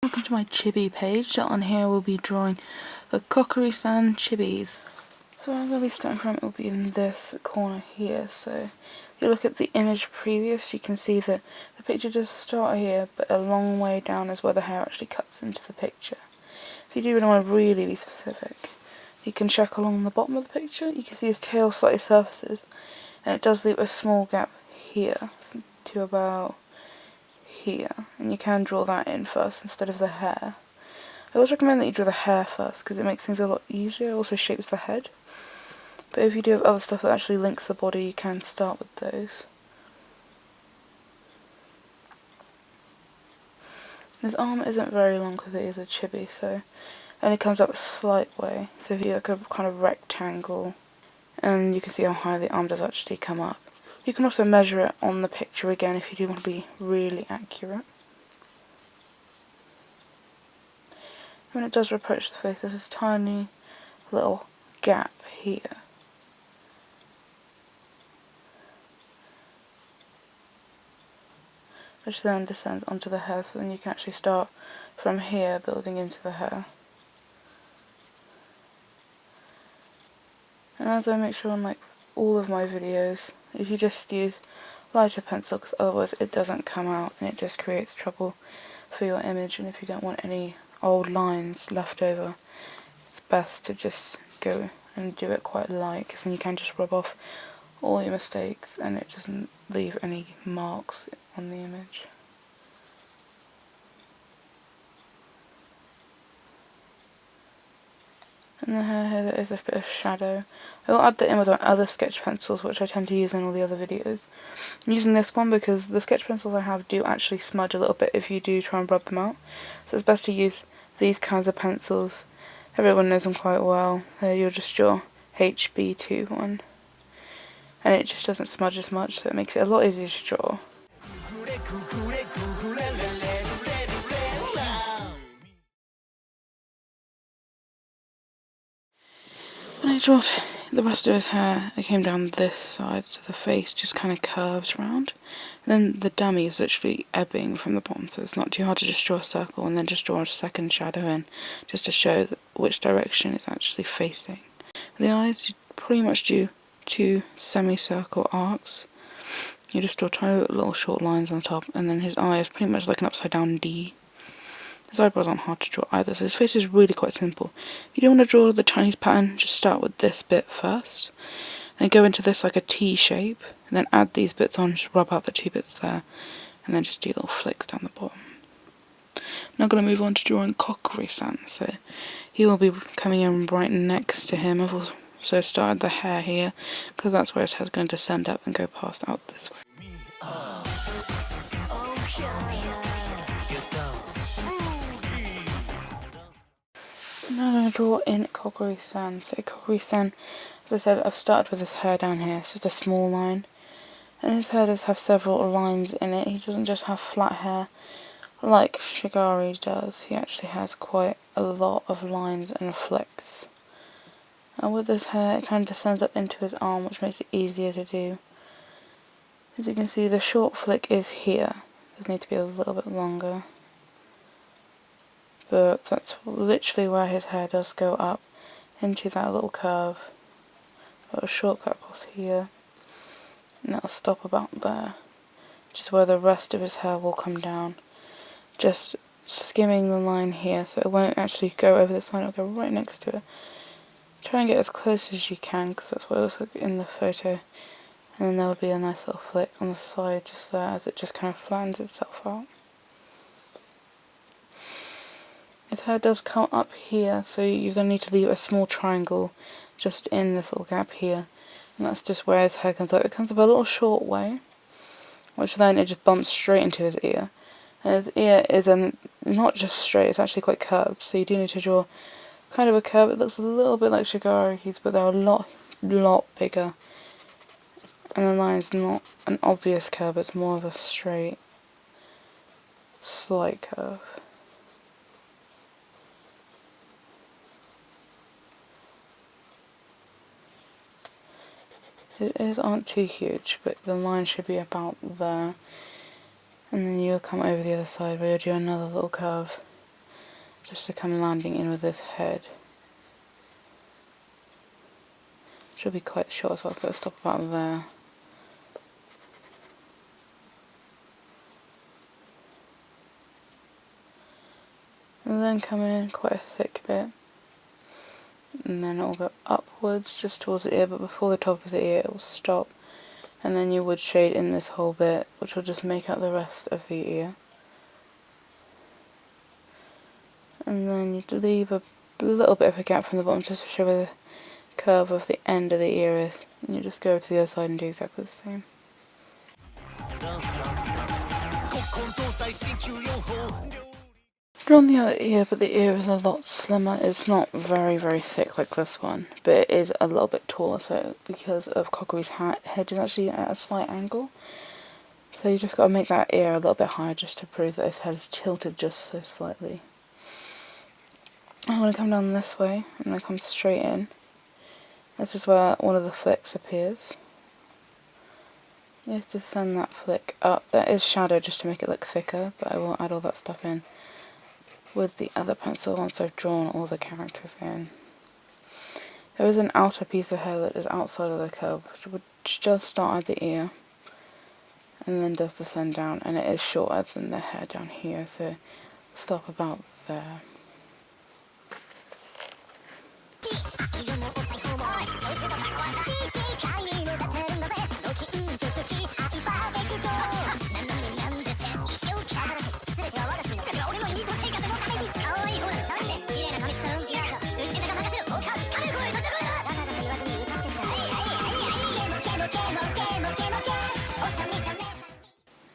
Welcome to my chibi page. So on here we'll be drawing the Kokiri-san chibis. So where I'm going to be starting from, it will be in this corner here. So if you look at the image previous, you can see that the picture does start here, but a long way down is where the hair actually cuts into the picture. If you do want to really be specific, you can check along the bottom of the picture. You can see his tail slightly surfaces, and it does leave a small gap here to about here, and you can draw that in first instead of the hair. I always recommend that you draw the hair first because it makes things a lot easier. It also shapes the head. But if you do have other stuff that actually links the body, you can start with those. His arm isn't very long because it is a chibi, so it only comes up a slight way. So if you look at a kind of rectangle, and you can see how high the arm does actually come up. You can also measure it on the picture again if you do want to be really accurate. When it does approach the face, there's this tiny little gap here. Which then descends onto the hair, so then you can actually start from here building into the hair. And as I make sure on like all of my videos, if you just use lighter pencil, because otherwise it doesn't come out and it just creates trouble for your image. And if you don't want any old lines left over, it's best to just go and do it quite light, because then you can just rub off all your mistakes and it doesn't leave any marks on the image. And the hair here, there is a bit of shadow. I will add that in with my other sketch pencils, which I tend to use in all the other videos. I'm using this one because the sketch pencils I have do actually smudge a little bit if you do try and rub them out. So it's best to use these kinds of pencils. Everyone knows them quite well. You'll just draw HB2 one. And it just doesn't smudge as much, so it makes it a lot easier to draw. When I drew the rest of his hair, it came down this side, so the face just kind of curves around. And then the dummy is literally ebbing from the bottom, so it's not too hard to just draw a circle and then just draw a second shadow in, just to show which direction it's actually facing. The eyes, you pretty much do two semicircle arcs. You just draw tiny little short lines on the top, and then his eye is pretty much like an upside down D. His eyebrows aren't hard to draw either, so his face is really quite simple. If you don't want to draw the Chinese pattern, just start with this bit first. Then go into this like a T shape, and then add these bits on, just rub out the two bits there, and then just do little flicks down the bottom. Now I'm going to move on to drawing Kokiri-san, so he will be coming in right next to him. I've also started the hair here, because that's where his hair's going to descend up and go past out this way. Now I'm going to draw in Kokiri-san. So Kokiri-san, as I said, I've started with his hair down here. It's just a small line. And his hair does have several lines in it. He doesn't just have flat hair like Shigari does. He actually has quite a lot of lines and flicks. And with this hair, it kind of descends up into his arm, which makes it easier to do. As you can see, the short flick is here. It does need to be a little bit longer. But that's literally where his hair does go up into that little curve. Got a shortcut across here, and that'll stop about there, which is where the rest of his hair will come down. Just skimming the line here, so it won't actually go over this line, it'll go right next to it. Try and get as close as you can, because that's what it looks like in the photo. And then there will be a nice little flick on the side just there, as it just kind of flattens itself out. His hair does come up here, so you're going to need to leave a small triangle just in this little gap here. And that's just where his hair comes up. It comes up a little short way, which then it just bumps straight into his ear. And his ear is not just straight, it's actually quite curved, so you do need to draw kind of a curve. It looks a little bit like Shigari's, but they're a lot bigger. And the line is not an obvious curve, it's more of a straight, slight curve. His ears aren't too huge, but the line should be about there. And then you'll come over the other side where you'll do another little curve. just to come landing in with his head. Should be quite short as well, so let's stop about there. And then come in quite a thick bit. And then it'll go upwards just towards the ear, but before the top of the ear it will stop. And then you would shade in this whole bit, which will just make out the rest of the ear. And then you'd leave a little bit of a gap from the bottom just to show where the curve of the end of the ear is. And you just go to the other side and do exactly the same. Drawn the other ear, but the ear is a lot slimmer. It's not very thick like this one, but it is a little bit taller, so because of Kokori's head is actually at a slight angle. So you just got to make that ear a little bit higher just to prove that his head is tilted just so slightly. I'm going to come down this way, and then come straight in. This is where one of the flicks appears. You have to send that flick up. That is shadow just to make it look thicker, but I will add all that stuff in with the other pencil once I've drawn all the characters in. There is an outer piece of hair that is outside of the curve, which would just start at the ear and then does descend down, and it is shorter than the hair down here, so stop about there.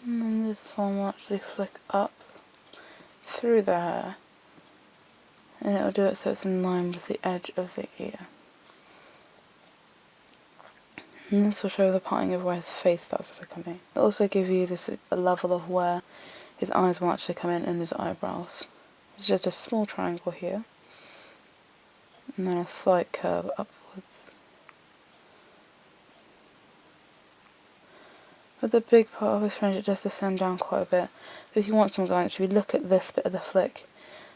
And then this one will actually flick up through the hair, and it will do it so it's in line with the edge of the ear. And this will show the parting of where his face starts to come in. It will also give you this a level of where his eyes will actually come in and his eyebrows. It's just a small triangle here, and then a slight curve upwards. With the big part of his fringe, it does descend down quite a bit. If you want some guidance, if you look at this bit of the flick,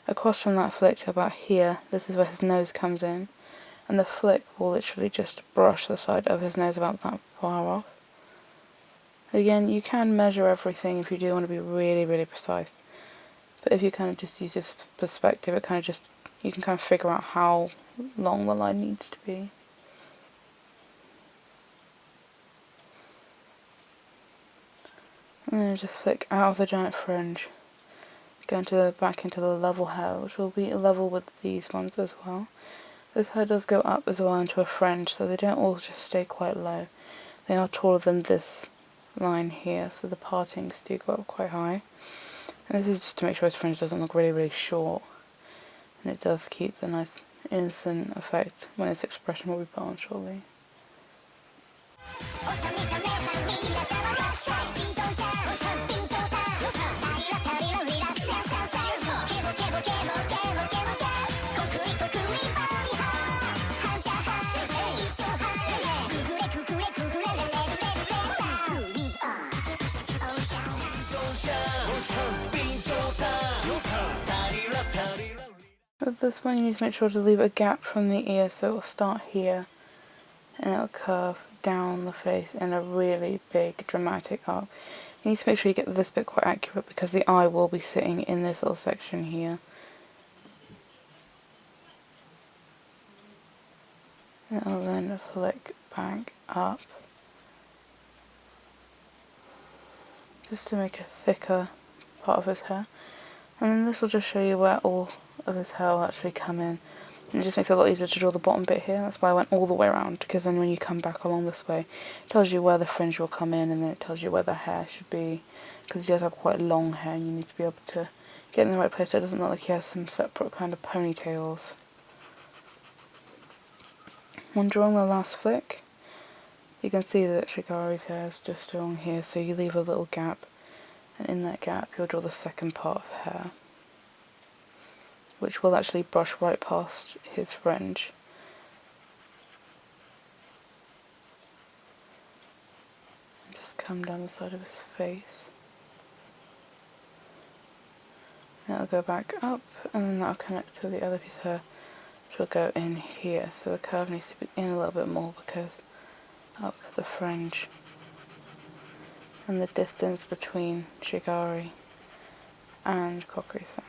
across from that flick to about here, this is where his nose comes in, and the flick will literally just brush the side of his nose about that far off. Again, you can measure everything if you do want to be really precise, but if you kind of just use this perspective, it kind of just, you can kind of figure out how long the line needs to be. And then just flick out of the giant fringe, go back into the level hair, which will be level with these ones as well. This hair does go up as well into a fringe, so they don't all just stay quite low. They are taller than this line here, so the partings do go up quite high. And this is just to make sure his fringe doesn't look really short, and it does keep the nice innocent effect when his expression will be put on shortly. With this one, you need to make sure to leave a gap from the ear, so it will start here and it will curve down the face in a really big dramatic arc. You need to make sure you get this bit quite accurate because the eye will be sitting in this little section here. And it'll then flick back up just to make a thicker part of his hair. And then this will just show you where all of his hair will actually come in. And it just makes it a lot easier to draw the bottom bit here. That's why I went all the way around, because then when you come back along this way, it tells you where the fringe will come in, and then it tells you where the hair should be, because he does have quite long hair and you need to be able to get in the right place so it doesn't look like he has some separate kind of ponytails. When drawing the last flick, you can see that Chikari's hair is just along here, so you leave a little gap, and in that gap you'll draw the second part of hair, which will actually brush right past his fringe. And just come down the side of his face. That'll go back up, and then that'll connect to the other piece of hair, which will go in here. So the curve needs to be in a little bit more because up the fringe and the distance between Shigari and Kokiri-san.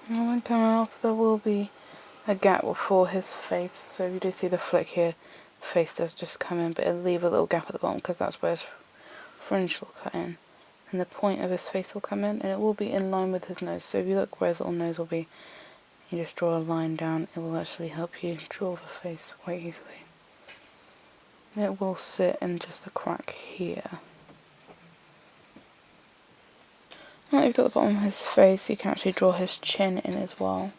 And when coming off, there will be a gap for his face, so if you do see the flick here, the face does just come in, but it'll leave a little gap at the bottom because that's where his fringe will cut in, and the point of his face will come in, and it will be in line with his nose. So if you look where his little nose will be, you just draw a line down, it will actually help you draw the face quite easily. It will sit in just a crack here. Now you've got the bottom of his face, you can actually draw his chin in as well.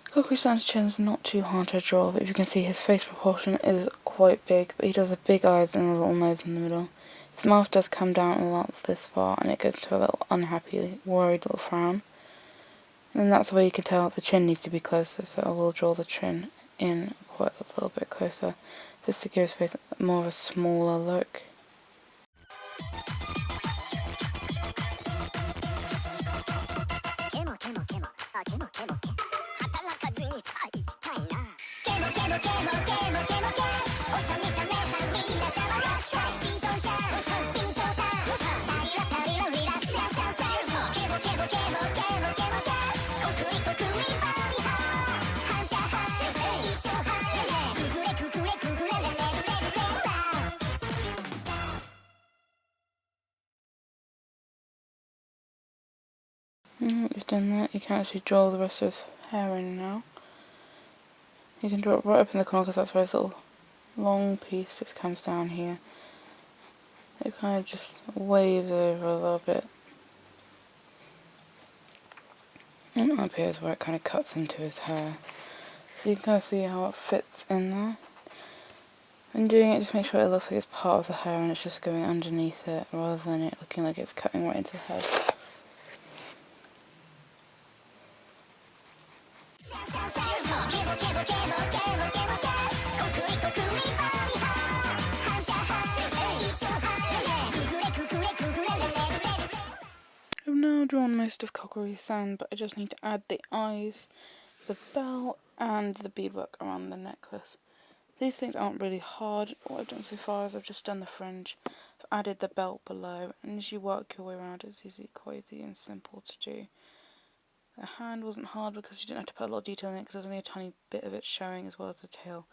Kokiri-san's chin is not too hard to draw, but if you can see his face proportion is quite big, but he does have big eyes and a little nose in the middle. His mouth does come down a lot this far, and it goes to a little unhappy, worried little frown. And that's where you can tell the chin needs to be closer, so I will draw the chin in quite a little bit closer, just to give his face more of a smaller look. You've done that, you can actually draw the rest of his hair in now. You can draw it right up in the corner because that's where his little long piece just comes down here. It kind of just waves over a little bit. And up here is where it kind of cuts into his hair. So you can kind of see how it fits in there. When doing it, just make sure it looks like it's part of the hair and it's just going underneath it rather than it looking like it's cutting right into the head. I've now drawn most of Kokiri-san, but I just need to add the eyes, the bell, and the beadwork around the necklace. These things aren't really hard. What I've done so far is I've just done the fringe. I've added the belt below, and as you work your way around, it's quite easy and simple to do. The hand wasn't hard because you didn't have to put a lot of detail in it because there's only a tiny bit of it showing, as well as the tail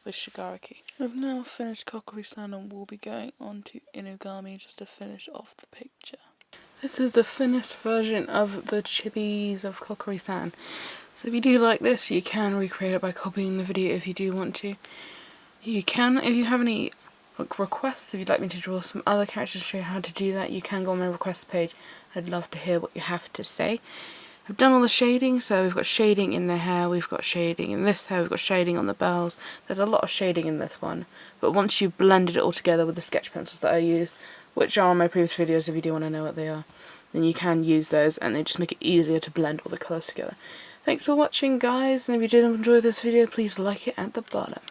with Shigaraki. I've now finished Kokiri-san and will be going on to Inugami just to finish off the picture. This is the finished version of the chibis of Kokiri-san. So if you do like this, you can recreate it by copying the video if you do want to. You can, if you have any requests, if you'd like me to draw some other characters to show you how to do that, you can go on my request page. I'd love to hear what you have to say. I've done all the shading, so we've got shading in the hair, we've got shading in this hair, we've got shading on the bells. There's a lot of shading in this one, but once you've blended it all together with the sketch pencils that I used, which are on my previous videos if you do want to know what they are, then you can use those and they just make it easier to blend all the colours together. Thanks for watching, guys, and if you did enjoy this video, please like it at the bottom.